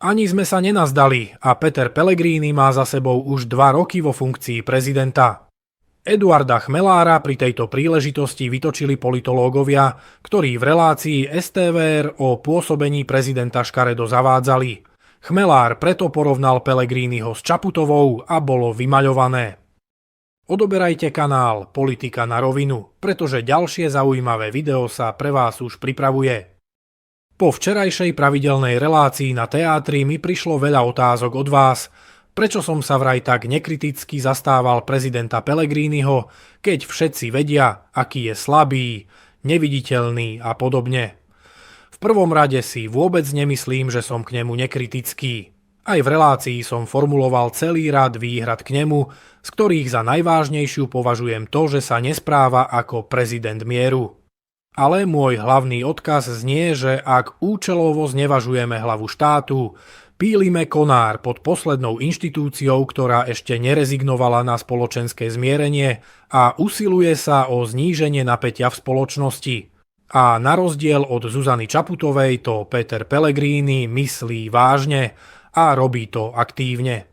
Ani sme sa nenazdali a Peter Pellegrini má za sebou už 2 roky vo funkcii prezidenta. Eduarda Chmelára pri tejto príležitosti vytočili politológovia, ktorí v relácii STVR o pôsobení prezidenta škaredo zavádzali. Chmelár preto porovnal Pellegriniho s Čaputovou a bolo vymaľované. Odoberajte kanál Politika na rovinu, pretože ďalšie zaujímavé video sa pre vás už pripravuje. Po včerajšej pravidelnej relácii na teátri mi prišlo veľa otázok od vás, prečo som sa vraj tak nekriticky zastával prezidenta Pellegriniho, keď všetci vedia, aký je slabý, neviditeľný a podobne. V prvom rade si vôbec nemyslím, že som k nemu nekritický. Aj v relácii som formuloval celý rad výhrad k nemu, z ktorých za najvážnejšiu považujem to, že sa nespráva ako prezident mieru. Ale môj hlavný odkaz znie, že ak účelovo znevažujeme hlavu štátu, pílime konár pod poslednou inštitúciou, ktorá ešte nerezignovala na spoločenské zmierenie a usiluje sa o zníženie napätia v spoločnosti. A na rozdiel od Zuzany Čaputovej to Peter Pellegrini myslí vážne a robí to aktívne.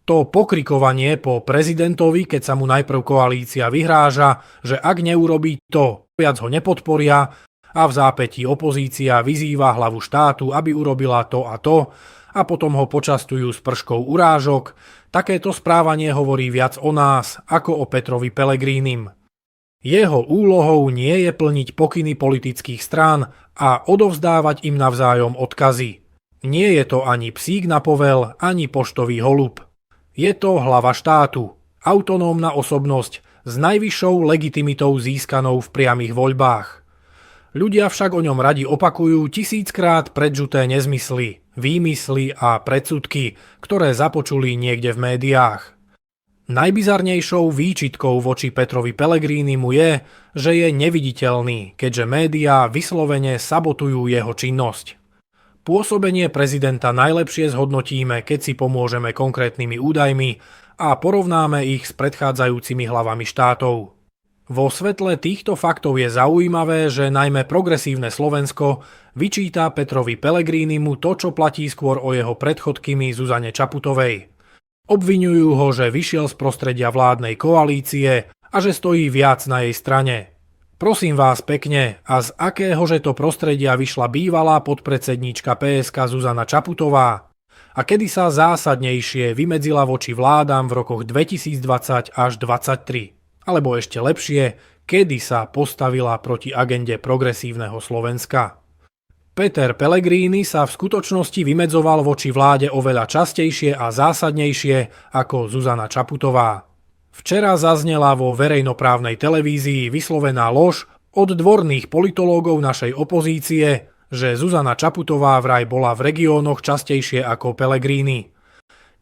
To pokrikovanie po prezidentovi, keď sa mu najprv koalícia vyhráža, že ak neurobí to, viac ho nepodporia a v zápätí opozícia vyzýva hlavu štátu, aby urobila to a potom ho počastujú s prškou urážok, takéto správanie hovorí viac o nás ako o Petrovi Pellegrinim. Jeho úlohou nie je plniť pokyny politických strán a odovzdávať im navzájom odkazy. Nie je to ani psík na povel, ani poštový holub. Je to hlava štátu, autonómna osobnosť s najvyššou legitimitou získanou v priamych voľbách. Ľudia však o ňom radi opakujú 1000-krát predžuté nezmysly, výmysly a predsudky, ktoré započuli niekde v médiách. Najbizarnejšou výčitkou voči Petrovi Pellegrinimu je, že je neviditeľný, keďže médiá vyslovene sabotujú jeho činnosť. Pôsobenie prezidenta najlepšie zhodnotíme, keď si pomôžeme konkrétnymi údajmi a porovnáme ich s predchádzajúcimi hlavami štátov. Vo svetle týchto faktov je zaujímavé, že najmä progresívne Slovensko vyčíta Petrovi Pellegrinimu to, čo platí skôr o jeho predchodkyni Zuzane Čaputovej. Obviňujú ho, že vyšiel z prostredia vládnej koalície a že stojí viac na jej strane. Prosím vás pekne, a z akéhože to prostredia vyšla bývalá podpredsedníčka PSK Zuzana Čaputová? A kedy sa zásadnejšie vymedzila voči vládám v rokoch 2020 až 2023? Alebo ešte lepšie, kedy sa postavila proti agende progresívneho Slovenska. Peter Pellegrini sa v skutočnosti vymedzoval voči vláde oveľa častejšie a zásadnejšie ako Zuzana Čaputová. Včera zaznela vo verejnoprávnej televízii vyslovená lož od dvorných politológov našej opozície, že Zuzana Čaputová vraj bola v regiónoch častejšie ako Pellegrini.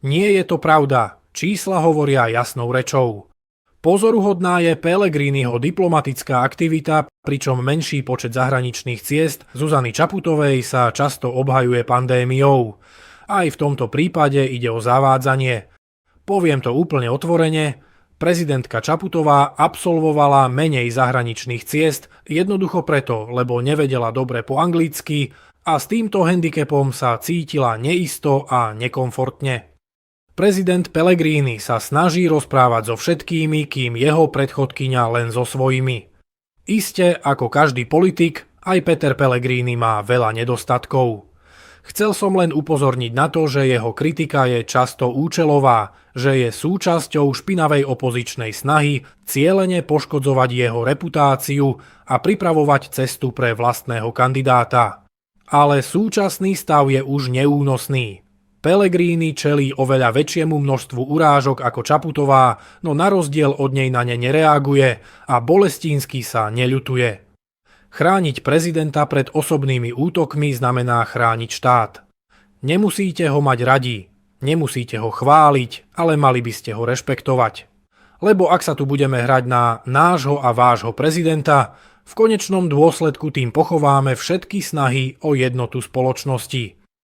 Nie je to pravda, čísla hovoria jasnou rečou. Pozoruhodná je Pellegriniho diplomatická aktivita, pričom menší počet zahraničných ciest Zuzany Čaputovej sa často obhajuje pandémiou. Aj v tomto prípade ide o zavádzanie. Poviem to úplne otvorene, prezidentka Čaputová absolvovala menej zahraničných ciest jednoducho preto, lebo nevedela dobre po anglicky a s týmto handicapom sa cítila neisto a nekomfortne. Prezident Pellegrini sa snaží rozprávať so všetkými, kým jeho predchodkyňa len so svojimi. Iste, ako každý politik, aj Peter Pellegrini má veľa nedostatkov. Chcel som len upozorniť na to, že jeho kritika je často účelová, že je súčasťou špinavej opozičnej snahy cielene poškodzovať jeho reputáciu a pripravovať cestu pre vlastného kandidáta. Ale súčasný stav je už neúnosný. Pellegrini čelí oveľa väčšiemu množstvu urážok ako Čaputová, no na rozdiel od nej na ne nereaguje a bolestínsky sa neľutuje. Chrániť prezidenta pred osobnými útokmi znamená chrániť štát. Nemusíte ho mať radi, nemusíte ho chváliť, ale mali by ste ho rešpektovať. Lebo ak sa tu budeme hrať na nášho a vášho prezidenta, v konečnom dôsledku tým pochováme všetky snahy o jednotu spoločnosti.